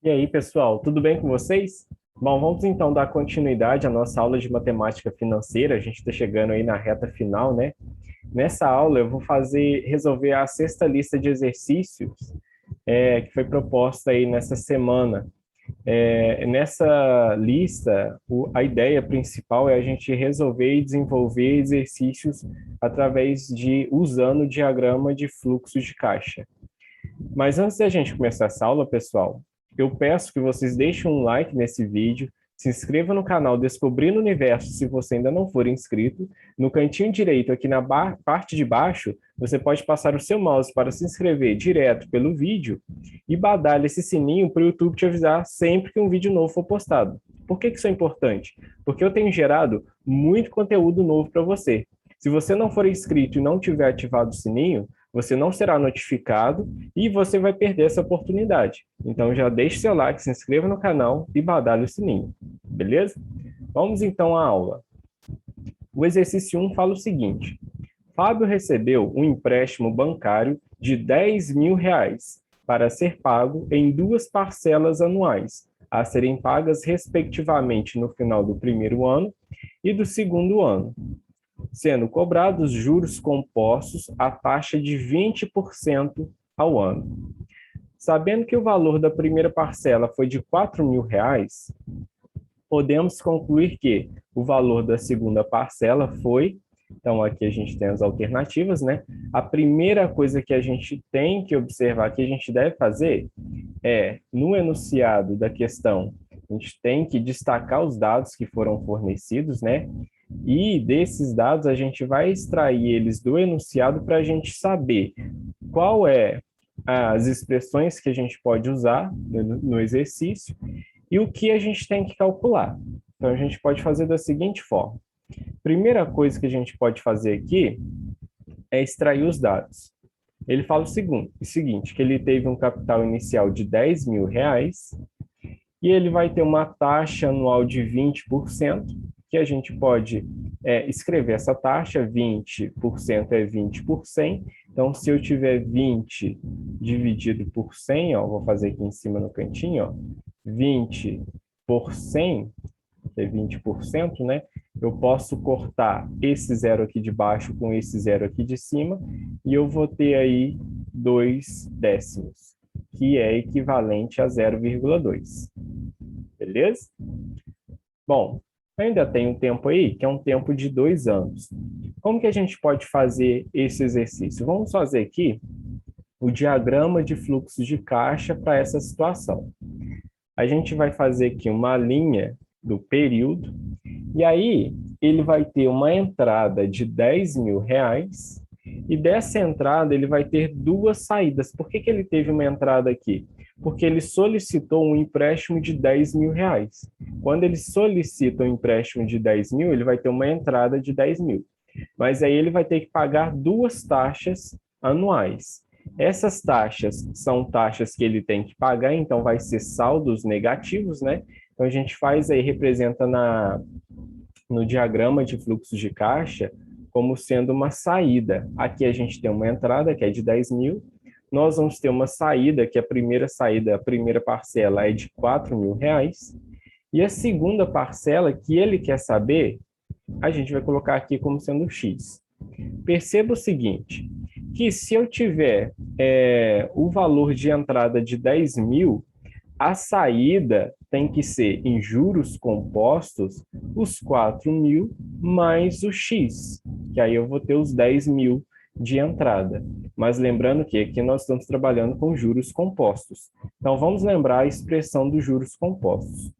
E aí, pessoal, tudo bem com vocês? Bom, vamos então dar continuidade à nossa aula de matemática financeira. A gente está chegando aí na reta final, né? Nessa aula eu vou resolver a sexta lista de exercícios que foi proposta aí nessa semana. Nessa lista, a ideia principal é a gente resolver e desenvolver exercícios usando o diagrama de fluxo de caixa. Mas antes da gente começar essa aula, pessoal, eu peço que vocês deixem um like nesse vídeo, se inscreva no canal Descobrindo o Universo se você ainda não for inscrito. No cantinho direito, aqui na parte de baixo, você pode passar o seu mouse para se inscrever direto pelo vídeo e badalhe esse sininho para o YouTube te avisar sempre que um vídeo novo for postado. Por que isso é importante? Porque eu tenho gerado muito conteúdo novo para você. Se você não for inscrito e não tiver ativado o sininho, você não será notificado e você vai perder essa oportunidade. Então já deixe seu like, se inscreva no canal e badale o sininho, beleza? Vamos então à aula. O exercício 1 fala o seguinte: Fábio recebeu um empréstimo bancário de R$ 10.000 para ser pago em 2 parcelas anuais, a serem pagas respectivamente no final do primeiro ano e do segundo ano, sendo cobrados juros compostos à taxa de 20% ao ano. Sabendo que o valor da primeira parcela foi de R$ 4.000, podemos concluir que o valor da segunda parcela foi... Então, aqui a gente tem as alternativas, né? A primeira coisa que a gente tem que observar, que a gente deve fazer, no enunciado da questão, a gente tem que destacar os dados que foram fornecidos, né? E desses dados a gente vai extrair eles do enunciado para a gente saber qual é as expressões que a gente pode usar no exercício e o que a gente tem que calcular. Então, a gente pode fazer da seguinte forma. Primeira coisa que a gente pode fazer aqui é extrair os dados. Ele fala o seguinte, que ele teve um capital inicial de R$ 10.000 e ele vai ter uma taxa anual de 20%, que a gente pode escrever essa taxa, 20% é 20 por 100. Então, se eu tiver 20 dividido por 100, ó, vou fazer aqui em cima no cantinho, ó, 20 por 100, que é 20%, né? Eu posso cortar esse zero aqui de baixo com esse zero aqui de cima, e eu vou ter aí 2 décimos, que é equivalente a 0,2. Beleza? Bom, ainda tem um tempo aí, que é um tempo de 2 anos. Como que a gente pode fazer esse exercício? Vamos fazer aqui o diagrama de fluxo de caixa para essa situação. A gente vai fazer aqui uma linha do período, e aí ele vai ter uma entrada de R$ 10.000, e dessa entrada ele vai ter 2 saídas. Por que ele teve uma entrada aqui? Porque ele solicitou um empréstimo de R$ 10.000. Quando ele solicita um empréstimo de 10.000, ele vai ter uma entrada de 10.000. Mas aí ele vai ter que pagar 2 taxas anuais. Essas taxas são taxas que ele tem que pagar, então vai ser saldos negativos, né? Então a gente faz aí, representa no diagrama de fluxo de caixa como sendo uma saída. Aqui a gente tem uma entrada que é de 10.000, nós vamos ter uma saída, que a primeira parcela é de R$ 4.000, e a segunda parcela que ele quer saber, a gente vai colocar aqui como sendo X. Perceba o seguinte, que se eu tiver o valor de entrada de 10.000, a saída tem que ser em juros compostos os 4.000 mais o X, que aí eu vou ter os 10.000 de entrada. Mas lembrando que aqui nós estamos trabalhando com juros compostos. Então vamos lembrar a expressão dos juros compostos.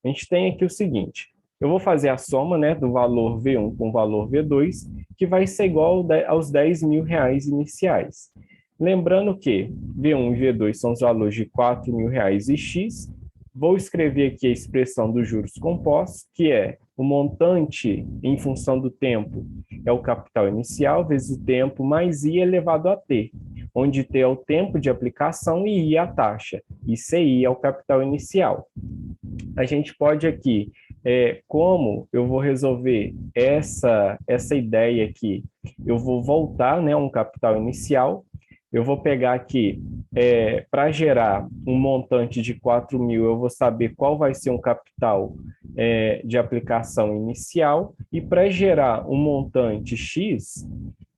A gente tem aqui o seguinte, eu vou fazer a soma, né, do valor V1 com o valor V2, que vai ser igual aos R$ 10.000 iniciais. Lembrando que V1 e V2 são os valores de R$ 4.000 e X. Vou escrever aqui a expressão dos juros compostos, que é o montante em função do tempo é o capital inicial vezes o tempo mais I elevado a T, onde T é o tempo de aplicação e I é a taxa, e CI é o capital inicial. A gente pode aqui, como eu vou resolver essa ideia aqui, eu vou voltar, né, a um capital inicial. Eu vou pegar aqui, para gerar um montante de 4.000, eu vou saber qual vai ser um capital de aplicação inicial, e para gerar um montante X,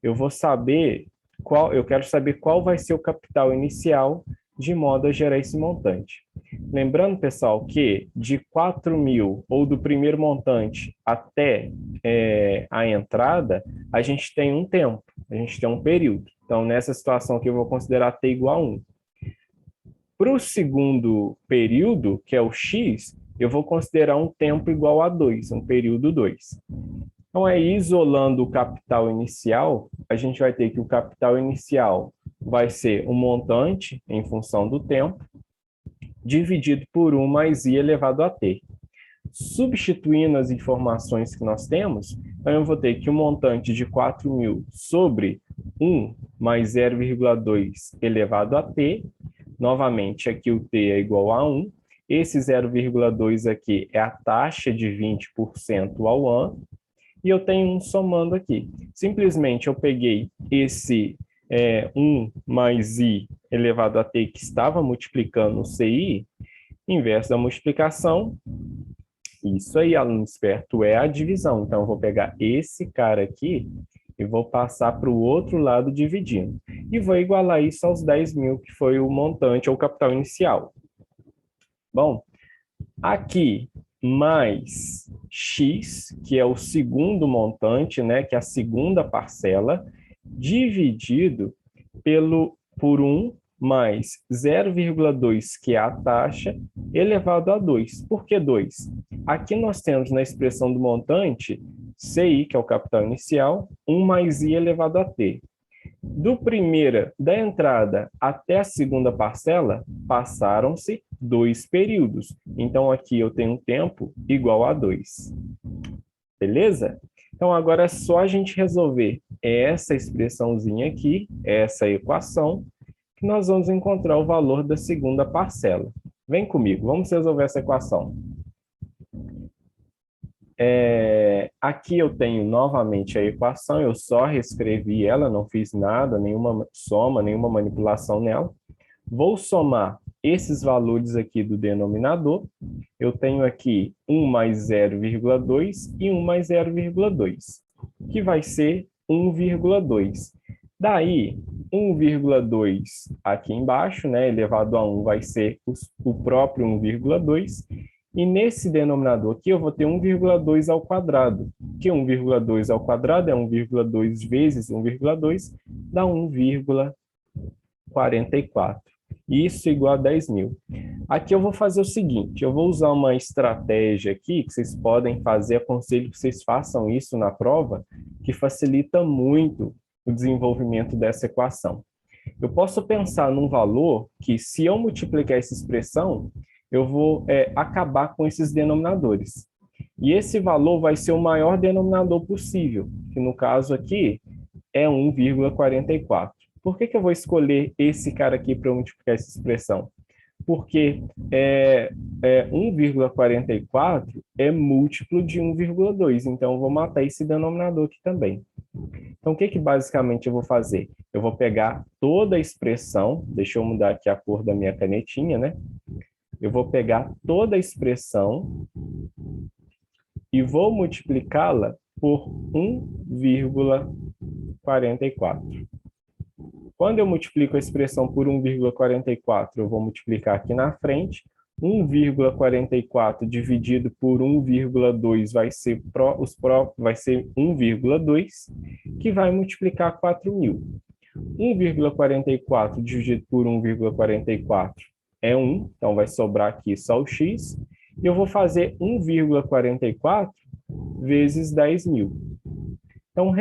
eu vou saber eu quero saber qual vai ser o capital inicial, de modo a gerar esse montante. Lembrando, pessoal, que de 4.000 ou do primeiro montante até a entrada, a gente tem um tempo, a gente tem um período. Então, nessa situação aqui, eu vou considerar t igual a 1. Para o segundo período, que é o x, eu vou considerar um tempo igual a 2, um período 2. Então, isolando o capital inicial, a gente vai ter que o capital inicial vai ser o montante em função do tempo, dividido por 1 mais i elevado a t. Substituindo as informações que nós temos, então eu vou ter que o montante de 4.000 sobre 1 mais 0,2 elevado a t. Novamente, aqui o t é igual a 1. Esse 0,2 aqui é a taxa de 20% ao ano. E eu tenho um somando aqui. Simplesmente eu peguei esse 1 mais i elevado a t que estava multiplicando o CI, inverso da multiplicação. Isso aí, aluno esperto, é a divisão. Então, eu vou pegar esse cara aqui e vou passar para o outro lado dividindo. E vou igualar isso aos 10.000, que foi o montante ou capital inicial. Bom, aqui mais x, que é o segundo montante, né, que é a segunda parcela, dividido por 1 mais 0,2, que é a taxa, elevado a 2. Por que 2? Aqui nós temos na expressão do montante, CI, que é o capital inicial, 1 mais I elevado a T. Da entrada até a segunda parcela, passaram-se 2 períodos. Então, aqui eu tenho um tempo igual a 2. Beleza? Então, agora é só a gente resolver essa expressãozinha aqui, essa equação, que nós vamos encontrar o valor da segunda parcela. Vem comigo, vamos resolver essa equação. Aqui eu tenho novamente a equação, eu só reescrevi ela, não fiz nada, nenhuma soma, nenhuma manipulação nela. Vou somar esses valores aqui do denominador. Eu tenho aqui 1 mais 0,2 e 1 mais 0,2, que vai ser 1,2. Daí, 1,2 aqui embaixo, né, elevado a 1, vai ser o próprio 1,2. E nesse denominador aqui, eu vou ter 1,2 ao quadrado, que 1,2 ao quadrado é 1,2 vezes 1,2, dá 1,44. Isso igual a 10.000. Aqui eu vou fazer o seguinte, eu vou usar uma estratégia aqui, que vocês podem fazer, aconselho que vocês façam isso na prova, que facilita muito o desenvolvimento dessa equação. Eu posso pensar num valor que, se eu multiplicar essa expressão, eu vou acabar com esses denominadores. E esse valor vai ser o maior denominador possível, que no caso aqui é 1,44. Por que eu vou escolher esse cara aqui para multiplicar essa expressão? Porque 1,44 é múltiplo de 1,2, então eu vou matar esse denominador aqui também. Então, o que basicamente eu vou fazer? Eu vou pegar toda a expressão, deixa eu mudar aqui a cor da minha canetinha, né? Eu vou pegar toda a expressão e vou multiplicá-la por 1,44. Quando eu multiplico a expressão por 1,44, eu vou multiplicar aqui na frente. 1,44 dividido por 1,2 vai ser 1,2, que vai multiplicar 4.000. 1,44 dividido por 1,44 é 1, então vai sobrar aqui só o x. E eu vou fazer 1,44 vezes 10.000. Então,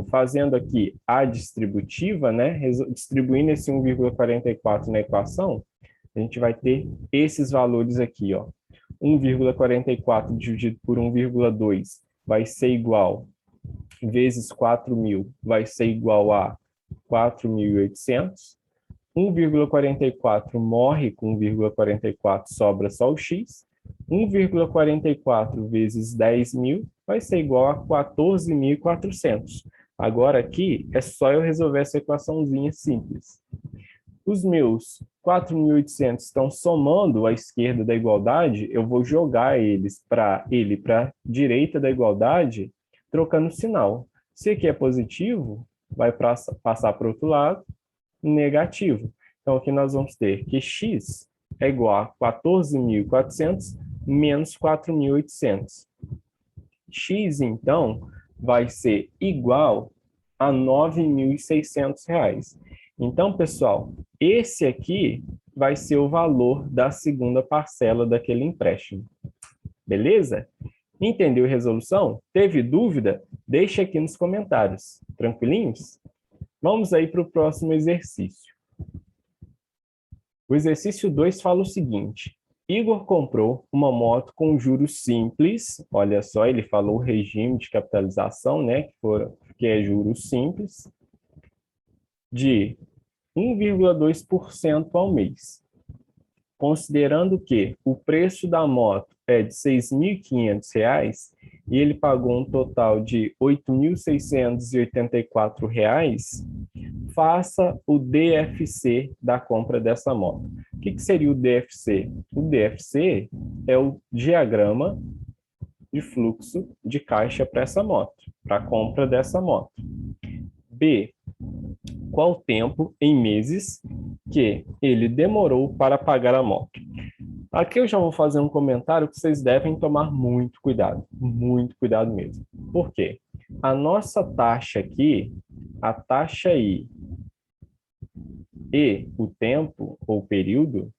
fazendo aqui a distributiva, né, distribuindo esse 1,44 na equação, a gente vai ter esses valores aqui, ó. 1,44 dividido por 1,2 vai ser igual, vezes 4.000, vai ser igual a 4.800. 1,44 morre com 1,44, sobra só o x. 1,44 vezes 10.000 vai ser igual a 14.400. Agora aqui é só eu resolver essa equaçãozinha simples. Os meus 4.800 estão somando à esquerda da igualdade, eu vou jogar ele para a direita da igualdade, trocando o sinal. Se aqui é positivo, vai passar para o outro lado, negativo. Então, aqui nós vamos ter que x é igual a 14.400 menos 4.800. X, então, vai ser igual a R$ 9.600. Então, pessoal, esse aqui vai ser o valor da segunda parcela daquele empréstimo. Beleza? Entendeu a resolução? Teve dúvida? Deixa aqui nos comentários. Tranquilinhos? Vamos aí para o próximo exercício. O exercício 2 fala o seguinte: Igor comprou uma moto com juros simples. Olha só, ele falou o regime de capitalização, né, que é juros simples, de 1,2% ao mês. Considerando que o preço da moto é de R$ 6.500 e ele pagou um total de R$ 8.684, faça o DFC da compra dessa moto. O que seria o DFC? O DFC é o diagrama de fluxo de caixa para essa moto, para a compra dessa moto. B, qual o tempo em meses que ele demorou para pagar a moto? Aqui eu já vou fazer um comentário que vocês devem tomar muito cuidado mesmo. Por quê? A nossa taxa aqui, a taxa I e o tempo ou período,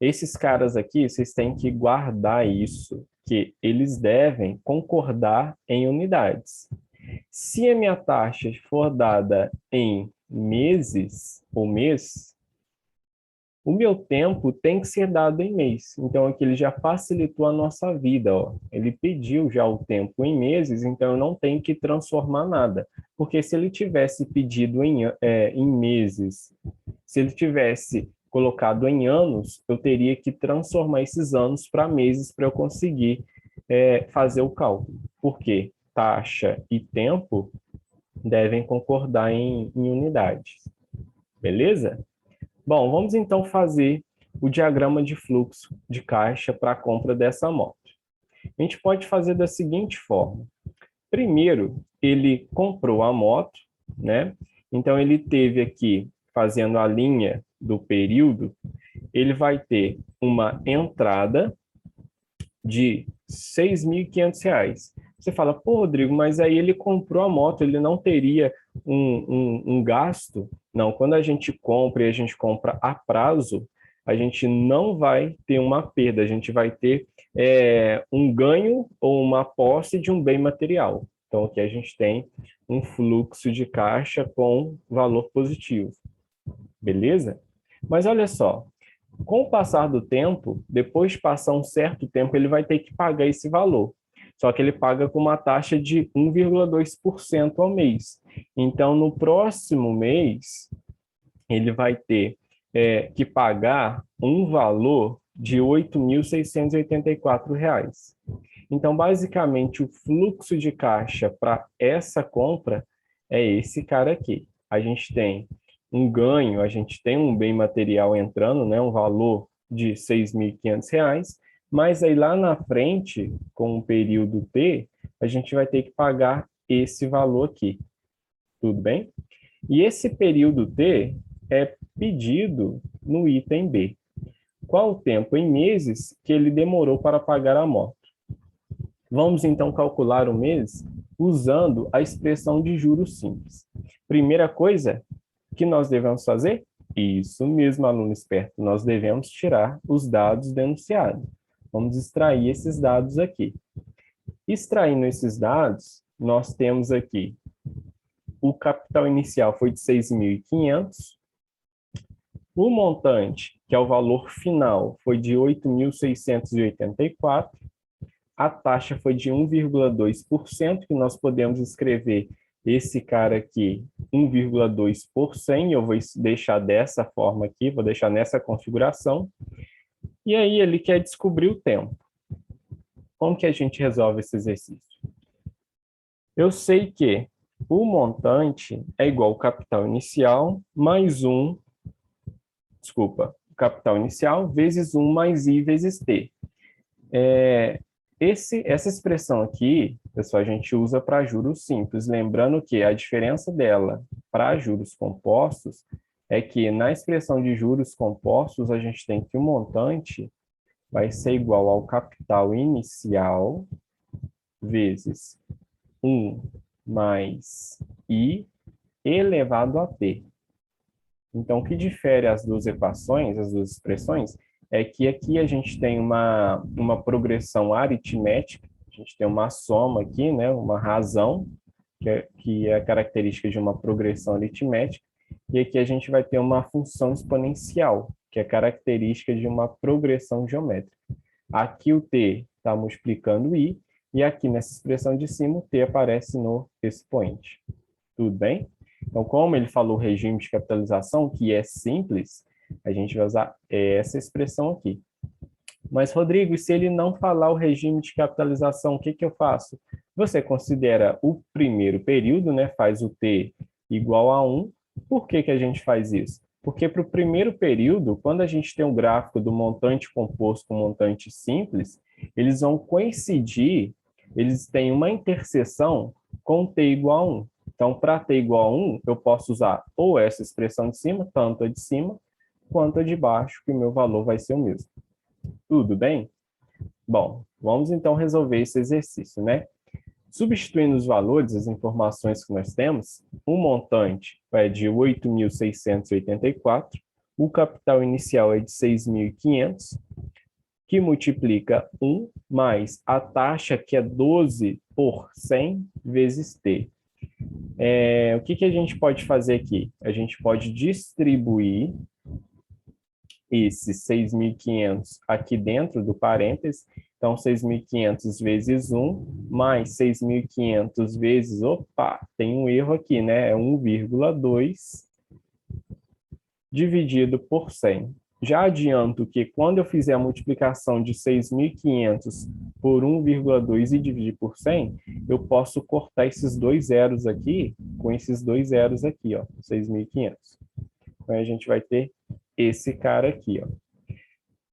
esses caras aqui, vocês têm que guardar isso, que eles devem concordar em unidades. Se a minha taxa for dada em meses ou mês, o meu tempo tem que ser dado em mês. Então, aqui ele já facilitou a nossa vida. Ó. Ele pediu já o tempo em meses, então eu não tenho que transformar nada. Porque se ele tivesse pedido em meses, se ele tivesse colocado em anos, eu teria que transformar esses anos para meses para eu conseguir fazer o cálculo. Por quê? Taxa e tempo devem concordar em unidades. Beleza? Bom, vamos então fazer o diagrama de fluxo de caixa para a compra dessa moto. A gente pode fazer da seguinte forma. Primeiro, ele comprou a moto, né? Então, ele teve aqui, fazendo a linha do período, ele vai ter uma entrada de R$ 6.500. Você fala, pô, Rodrigo, mas aí ele comprou a moto, ele não teria um gasto? Não, quando a gente compra e a gente compra a prazo, a gente não vai ter uma perda, a gente vai ter um ganho ou uma posse de um bem material. Então, aqui a gente tem um fluxo de caixa com valor positivo. Beleza? Mas olha só, com o passar do tempo, depois de passar um certo tempo, ele vai ter que pagar esse valor. Só que ele paga com uma taxa de 1,2% ao mês. Então, no próximo mês, ele vai ter que pagar um valor de R$ 8.684. Então, basicamente, o fluxo de caixa para essa compra é esse cara aqui. A gente tem um ganho, a gente tem um bem material entrando, né, um valor de R$ 6.500, mas aí lá na frente, com o período T, a gente vai ter que pagar esse valor aqui. Tudo bem? E esse período T é pedido no item B. Qual o tempo em meses que ele demorou para pagar a moto? Vamos então calcular o mês usando a expressão de juros simples. Primeira coisa que nós devemos fazer? Isso mesmo, aluno esperto, nós devemos tirar os dados denunciados. Vamos extrair esses dados aqui. Extraindo esses dados, nós temos aqui o capital inicial foi de 6.500, o montante, que é o valor final, foi de 8.684, a taxa foi de 1,2%, que nós podemos escrever esse cara aqui, 1,2 por 100, eu vou deixar dessa forma aqui, vou deixar nessa configuração, e aí ele quer descobrir o tempo. Como que a gente resolve esse exercício? Eu sei que O montante é igual ao capital inicial mais capital inicial vezes 1 mais I vezes T. Essa expressão aqui, pessoal, a gente usa para juros simples, lembrando que a diferença dela para juros compostos é que na expressão de juros compostos a gente tem que o montante vai ser igual ao capital inicial vezes 1 mais I elevado a T. Então, o que difere as duas equações, as duas expressões, é que aqui a gente tem uma progressão aritmética, a gente tem uma soma aqui, né, uma razão, que é a característica de uma progressão aritmética, e aqui a gente vai ter uma função exponencial, que é característica de uma progressão geométrica. Aqui o t está multiplicando i, e aqui nessa expressão de cima o t aparece no expoente. Tudo bem? Então, como ele falou regime de capitalização, que é simples, a gente vai usar essa expressão aqui. Mas, Rodrigo, e se ele não falar o regime de capitalização, o que que eu faço? Você considera o primeiro período, né? Faz o t igual a 1. Por que que a gente faz isso? Porque para o primeiro período, quando a gente tem um gráfico do montante composto com montante simples, eles vão coincidir, eles têm uma interseção com t igual a 1. Então, para t igual a 1, eu posso usar ou essa expressão de cima, tanto a de cima, quanto a de baixo, que o meu valor vai ser o mesmo. Tudo bem? Bom, vamos então resolver esse exercício, né? Substituindo os valores, as informações que nós temos, o montante é de 8.684, o capital inicial é de 6.500, que multiplica 1 mais a taxa, que é 12 por 100 vezes t. O que a gente pode fazer aqui? A gente pode distribuir esses 6.500 aqui dentro do parênteses. Então, 6.500 vezes 1, mais 6.500 vezes... Opa, tem um erro aqui, né? É 1,2 dividido por 100. Já adianto que quando eu fizer a multiplicação de 6.500 por 1,2 e dividir por 100, eu posso cortar esses dois zeros aqui com esses dois zeros aqui, ó, 6.500. Então, a gente vai ter esse cara aqui, ó.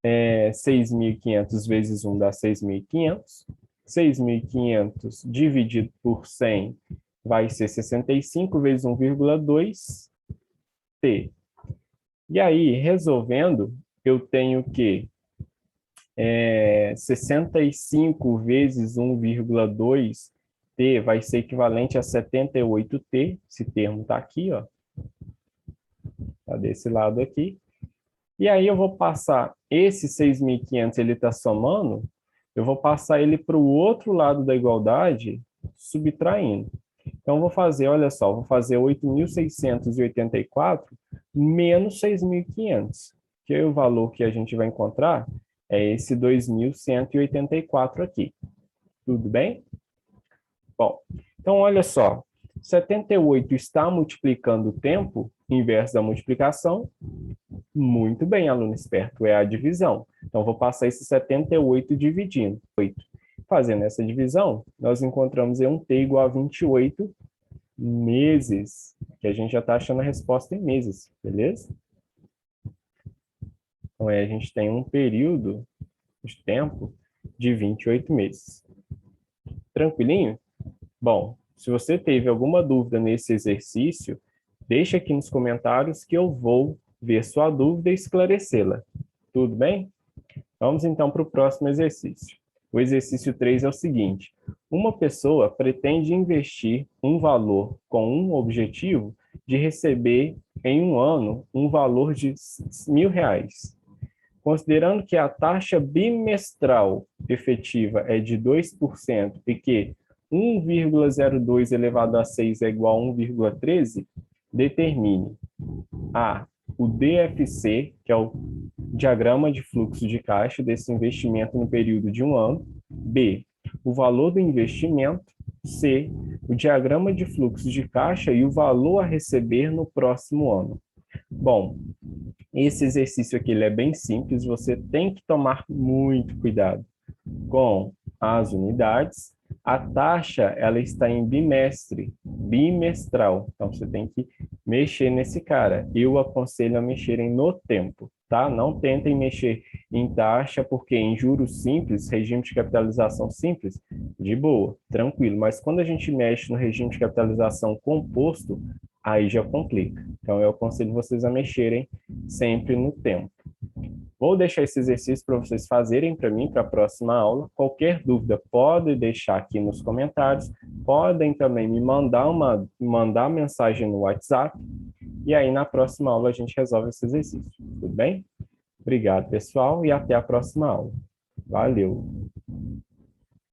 6.500 vezes 1 dá 6.500. 6.500 dividido por 100 vai ser 65 vezes 1,2 t. E aí, resolvendo, eu tenho que 65 vezes 1,2 t vai ser equivalente a 78t. Esse termo está aqui, ó. Está desse lado aqui. E aí eu vou passar esse 6.500, ele está somando, eu vou passar ele para o outro lado da igualdade, subtraindo. Então, vou fazer, olha só, vou fazer 8.684 menos 6.500, que é o valor que a gente vai encontrar é esse 2.184 aqui. Tudo bem? Bom, então olha só, 78 está multiplicando o tempo, inverso da multiplicação. Muito bem, aluno esperto, é a divisão. Então, vou passar esse 78 dividindo. Fazendo essa divisão, nós encontramos um t igual a 28 meses, que a gente já está achando a resposta em meses, beleza? Então, a gente tem um período de tempo de 28 meses. Tranquilinho? Bom, se você teve alguma dúvida nesse exercício, deixa aqui nos comentários que eu vou ver sua dúvida e esclarecê-la. Tudo bem? Vamos então para o próximo exercício. O exercício 3 é o seguinte: uma pessoa pretende investir um valor com um objetivo de receber em um ano um valor de R$1.000. Considerando que a taxa bimestral efetiva é de 2% e que 1,02 elevado a 6 é igual a 1,13, determine a o DFC, que é o diagrama de fluxo de caixa desse investimento no período de um ano. B, o valor do investimento. C, o diagrama de fluxo de caixa e o valor a receber no próximo ano. Bom, esse exercício aqui ele é bem simples, você tem que tomar muito cuidado com as unidades, A taxa, ela está em bimestral. Então, você tem que mexer nesse cara. Eu aconselho a mexerem no tempo, tá? Não tentem mexer em taxa, porque em juros simples, regime de capitalização simples, de boa, tranquilo. Mas quando a gente mexe no regime de capitalização composto, aí já complica. Então, eu aconselho vocês a mexerem sempre no tempo. Vou deixar esse exercício para vocês fazerem para mim, para a próxima aula. Qualquer dúvida, pode deixar aqui nos comentários. Podem também me mandar mensagem no WhatsApp. E aí, na próxima aula, a gente resolve esse exercício. Tudo bem? Obrigado, pessoal, e até a próxima aula. Valeu!